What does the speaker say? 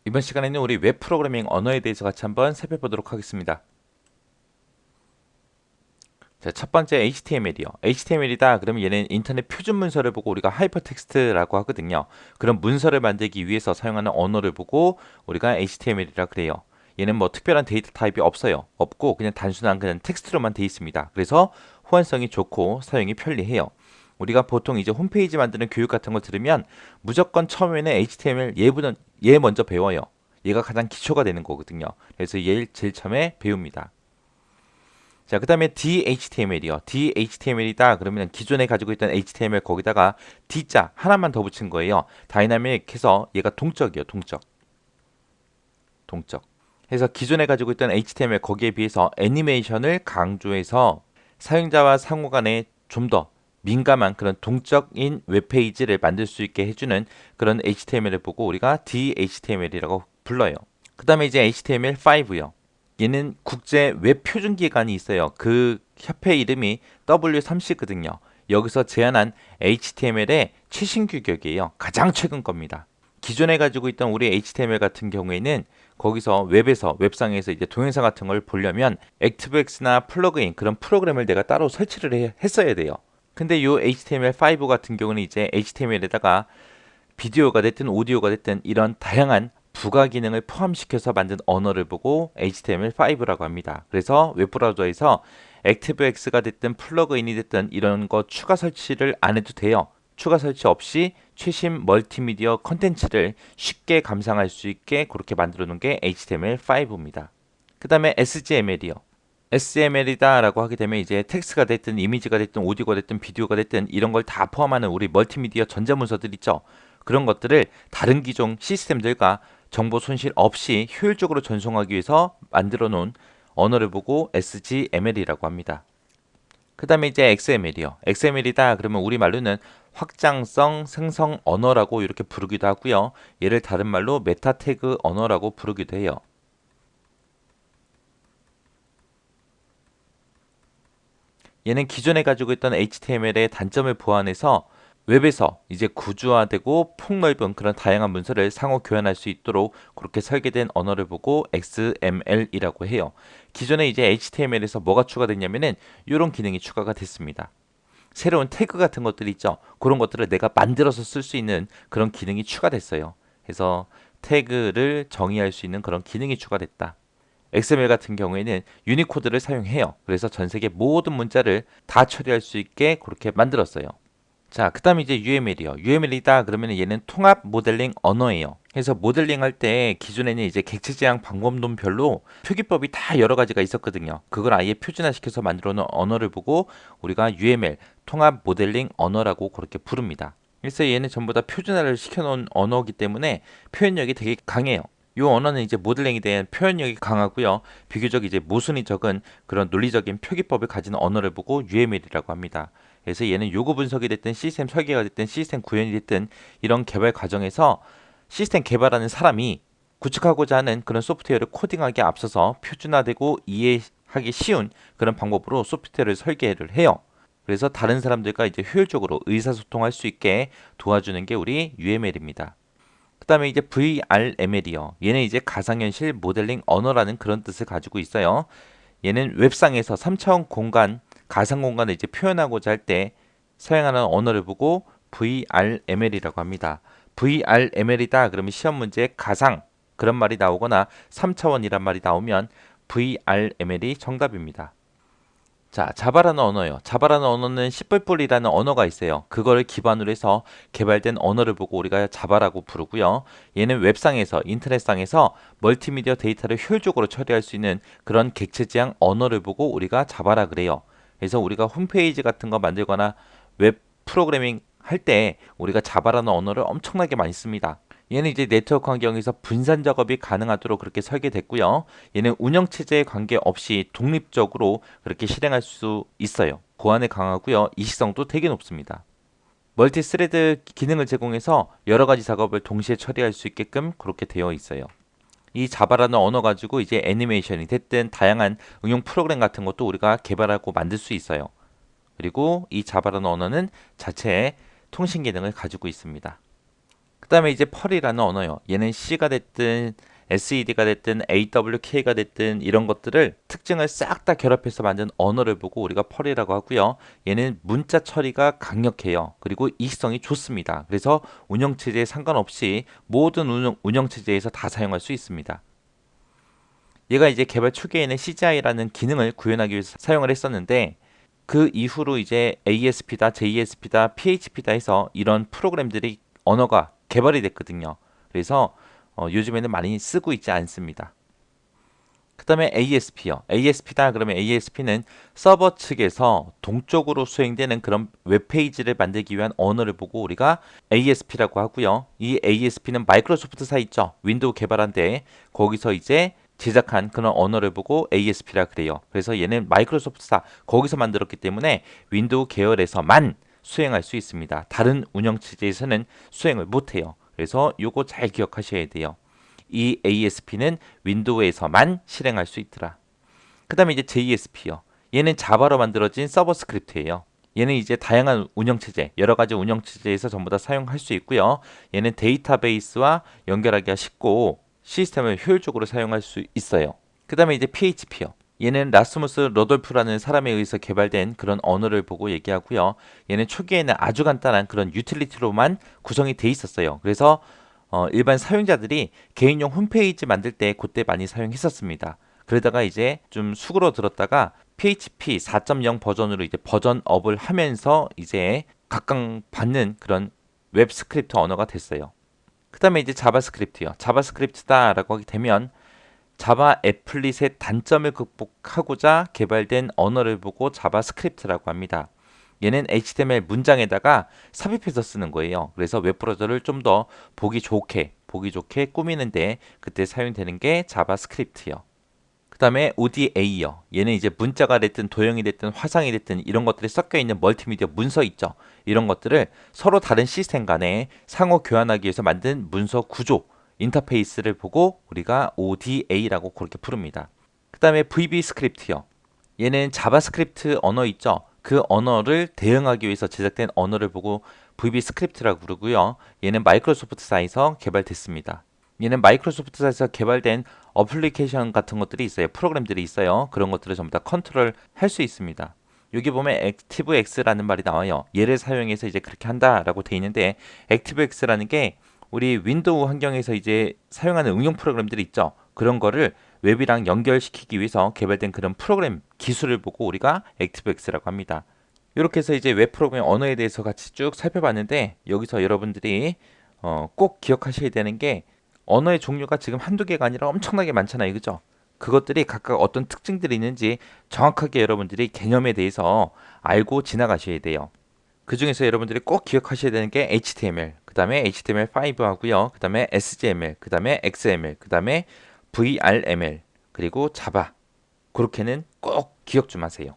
이번 시간에는 우리 웹 프로그래밍 언어에 대해서 같이 한번 살펴보도록 하겠습니다. 자, 첫 번째 HTML이요. HTML이다 그러면 얘는 인터넷 표준 문서를 보고 우리가 하이퍼텍스트라고 하거든요. 그런 문서를 만들기 위해서 사용하는 언어를 보고 우리가 HTML이라 그래요. 얘는 뭐 특별한 데이터 타입이 없어요. 없고 그냥 단순한 그냥 텍스트로만 돼 있습니다. 그래서 호환성이 좋고 사용이 편리해요. 우리가 보통 이제 홈페이지 만드는 교육 같은 걸 들으면 무조건 처음에는 HTML 얘 먼저 배워요. 얘가 가장 기초가 되는 거거든요. 그래서 얘를 제일 처음에 배웁니다. 자, 그 다음에 DHTML이요. DHTML이다 그러면 기존에 가지고 있던 HTML 거기다가 D자 하나만 더 붙인 거예요. 다이나믹해서 얘가 동적이요. 동적. 동적. 해서 기존에 가지고 있던 HTML 거기에 비해서 애니메이션을 강조해서 사용자와 상호 간에 좀 더 민감한 그런 동적인 웹페이지를 만들 수 있게 해주는 그런 HTML을 보고 우리가 DHTML이라고 불러요. 그 다음에 이제 HTML5요. 얘는 국제 웹 표준 기관이 있어요. 그 협회 이름이 W3C거든요. 여기서 제안한 HTML의 최신 규격이에요. 가장 최근 겁니다. 기존에 가지고 있던 우리 HTML 같은 경우에는 거기서 웹상에서 이제 동영상 같은 걸 보려면 액티브엑스나 플러그인 그런 프로그램을 내가 따로 설치를 했어야 돼요. 근데 이 HTML5 같은 경우는 이제 HTML에다가 비디오가 됐든 오디오가 됐든 이런 다양한 부가 기능을 포함시켜서 만든 언어를 보고 HTML5라고 합니다. 그래서 웹브라우저에서 액티브엑스가 됐든 플러그인이 됐든 이런 거 추가 설치를 안 해도 돼요. 추가 설치 없이 최신 멀티미디어 컨텐츠를 쉽게 감상할 수 있게 그렇게 만들어 놓은 게 HTML5입니다. 그 다음에 SGML이요. SML이다라고 하게 되면 이제 텍스트가 됐든 이미지가 됐든 오디오가 됐든 비디오가 됐든 이런 걸 다 포함하는 우리 멀티미디어 전자문서들 있죠. 그런 것들을 다른 기종 시스템들과 정보 손실 없이 효율적으로 전송하기 위해서 만들어 놓은 언어를 보고 SGML이라고 합니다. 그 다음에 이제 XML이요. XML이다 그러면 우리말로는 확장성 생성 언어라고 이렇게 부르기도 하고요. 얘를 다른 말로 메타 태그 언어라고 부르기도 해요. 얘는 기존에 가지고 있던 HTML의 단점을 보완해서 웹에서 이제 구조화되고 폭넓은 그런 다양한 문서를 상호 교환할 수 있도록 그렇게 설계된 언어를 보고 XML이라고 해요. 기존에 이제 HTML에서 뭐가 추가됐냐면은 이런 기능이 추가가 됐습니다. 새로운 태그 같은 것들이 있죠. 그런 것들을 내가 만들어서 쓸 수 있는 그런 기능이 추가됐어요. 그래서 태그를 정의할 수 있는 그런 기능이 추가됐다. XML 같은 경우에는 유니코드를 사용해요. 그래서 전 세계 모든 문자를 다 처리할 수 있게 그렇게 만들었어요. 자, 그 다음에 이제 UML이요. UML이다 그러면 얘는 통합 모델링 언어예요. 그래서 모델링 할 때 기존에는 이제 객체 지향 방법론별로 표기법이 다 여러 가지가 있었거든요. 그걸 아예 표준화 시켜서 만들어 놓은 언어를 보고 우리가 UML, 통합 모델링 언어라고 그렇게 부릅니다. 그래서 얘는 전부 다 표준화를 시켜놓은 언어이기 때문에 표현력이 되게 강해요. 이 언어는 이제 모델링에 대한 표현력이 강하고요. 비교적 이제 모순이 적은 그런 논리적인 표기법을 가진 언어를 보고 UML이라고 합니다. 그래서 얘는 요구 분석이 됐든 시스템 설계가 됐든 시스템 구현이 됐든 이런 개발 과정에서 시스템 개발하는 사람이 구축하고자 하는 그런 소프트웨어를 코딩하기에 앞서서 표준화되고 이해하기 쉬운 그런 방법으로 소프트웨어를 설계를 해요. 그래서 다른 사람들과 이제 효율적으로 의사소통할 수 있게 도와주는 게 우리 UML입니다. 그 다음에 이제 VRML이요. 얘는 이제 가상현실 모델링 언어라는 그런 뜻을 가지고 있어요. 얘는 웹상에서 3차원 공간, 가상 공간을 이제 표현하고자 할 때 사용하는 언어를 보고 VRML이라고 합니다. VRML이다 그러면 시험 문제에 가상 그런 말이 나오거나 3차원이란 말이 나오면 VRML이 정답입니다. 자, 자바라는 언어요. 자바라는 언어는 C++이라는 언어가 있어요. 그거를 기반으로 해서 개발된 언어를 보고 우리가 자바라고 부르고요. 얘는 웹상에서, 인터넷상에서 멀티미디어 데이터를 효율적으로 처리할 수 있는 그런 객체 지향 언어를 보고 우리가 자바라 그래요. 그래서 우리가 홈페이지 같은 거 만들거나 웹 프로그래밍 할 때 우리가 자바라는 언어를 엄청나게 많이 씁니다. 얘는 이제 네트워크 환경에서 분산 작업이 가능하도록 그렇게 설계됐고요. 얘는 운영 체제에 관계없이 독립적으로 그렇게 실행할 수 있어요. 보안에 강하고요. 이식성도 되게 높습니다. 멀티 스레드 기능을 제공해서 여러 가지 작업을 동시에 처리할 수 있게끔 그렇게 되어 있어요. 이 자바라는 언어 가지고 이제 애니메이션이 됐든 다양한 응용 프로그램 같은 것도 우리가 개발하고 만들 수 있어요. 그리고 이 자바라는 언어는 자체의 통신 기능을 가지고 있습니다. 그 다음에 이제 펄이라는 언어요. 얘는 C가 됐든 SED가 됐든 AWK가 됐든 이런 것들을 특징을 싹 다 결합해서 만든 언어를 보고 우리가 펄이라고 하고요. 얘는 문자 처리가 강력해요. 그리고 이식성이 좋습니다. 그래서 운영체제에 상관없이 모든 운영체제에서 다 사용할 수 있습니다. 얘가 이제 개발 초기에는 CGI라는 기능을 구현하기 위해서 사용을 했었는데 그 이후로 이제 ASP다, JSP다, PHP다 해서 이런 프로그램들이 언어가 개발이 됐거든요. 그래서 요즘에는 많이 쓰고 있지 않습니다. 그 다음에 ASP요. ASP다 그러면 ASP는 서버 측에서 동적으로 수행되는 그런 웹페이지를 만들기 위한 언어를 보고 우리가 ASP라고 하고요. 이 ASP는 마이크로소프트사 있죠. 윈도우 개발한데 거기서 이제 제작한 그런 언어를 보고 ASP라 그래요. 그래서 얘는 마이크로소프트사 거기서 만들었기 때문에 윈도우 계열에서만 수행할 수 있습니다. 다른 운영체제에서는 수행을 못해요. 그래서 요거 잘 기억하셔야 돼요. 이 ASP는 윈도우에서만 실행할 수 있더라. 그 다음에 이제 JSP요. 얘는 자바로 만들어진 서버 스크립트예요. 얘는 이제 다양한 운영체제, 여러 가지 운영체제에서 전부 다 사용할 수 있고요. 얘는 데이터베이스와 연결하기가 쉽고 시스템을 효율적으로 사용할 수 있어요. 그 다음에 이제 PHP요. 얘는 라스무스 로돌프라는 사람에 의해서 개발된 그런 언어를 보고 얘기하고요. 얘는 초기에는 아주 간단한 그런 유틸리티로만 구성이 돼 있었어요. 그래서 일반 사용자들이 개인용 홈페이지 만들 때 그때 많이 사용했었습니다. 그러다가 이제 좀 수그러 들었다가 PHP 4.0 버전으로 이제 버전업을 하면서 이제 각광받는 그런 웹 스크립트 언어가 됐어요. 그 다음에 이제 자바스크립트요. 자바스크립트다라고 하게 되면 자바 애플릿의 단점을 극복하고자 개발된 언어를 보고 자바스크립트라고 합니다. 얘는 HTML 문장에다가 삽입해서 쓰는 거예요. 그래서 웹브라우저를 좀 더 보기 좋게 꾸미는데 그때 사용되는 게 자바스크립트요. 그 다음에 ODA요. 얘는 이제 문자가 됐든 도형이 됐든 화상이 됐든 이런 것들이 섞여 있는 멀티미디어 문서 있죠. 이런 것들을 서로 다른 시스템 간에 상호 교환하기 위해서 만든 문서 구조, 인터페이스를 보고 우리가 ODA라고 그렇게 부릅니다. 그 다음에 VB 스크립트요. 얘는 자바스크립트 언어 있죠. 그 언어를 대응하기 위해서 제작된 언어를 보고 VB 스크립트라고 부르고요. 얘는 마이크로소프트사에서 개발됐습니다. 얘는 마이크로소프트사에서 개발된 어플리케이션 같은 것들이 있어요. 프로그램들이 있어요. 그런 것들을 전부 다 컨트롤 할 수 있습니다. 여기 보면 ActiveX라는 말이 나와요. 얘를 사용해서 이제 그렇게 한다라고 돼 있는데 ActiveX라는 게 우리 윈도우 환경에서 이제 사용하는 응용 프로그램들이 있죠. 그런 거를 웹이랑 연결시키기 위해서 개발된 그런 프로그램 기술을 보고 우리가 ActiveX라고 합니다. 이렇게 해서 이제 웹 프로그램 언어에 대해서 같이 쭉 살펴봤는데 여기서 여러분들이 꼭 기억하셔야 되는 게 언어의 종류가 지금 한두 개가 아니라 엄청나게 많잖아요. 그죠? 그것들이 각각 어떤 특징들이 있는지 정확하게 여러분들이 개념에 대해서 알고 지나가셔야 돼요. 그 중에서 여러분들이 꼭 기억하셔야 되는 게 HTML, 그 다음에 HTML5 하고요. 그 다음에 SGML, 그 다음에 XML, 그 다음에 VRML, 그리고 자바. 그렇게는 꼭 기억 좀 하세요.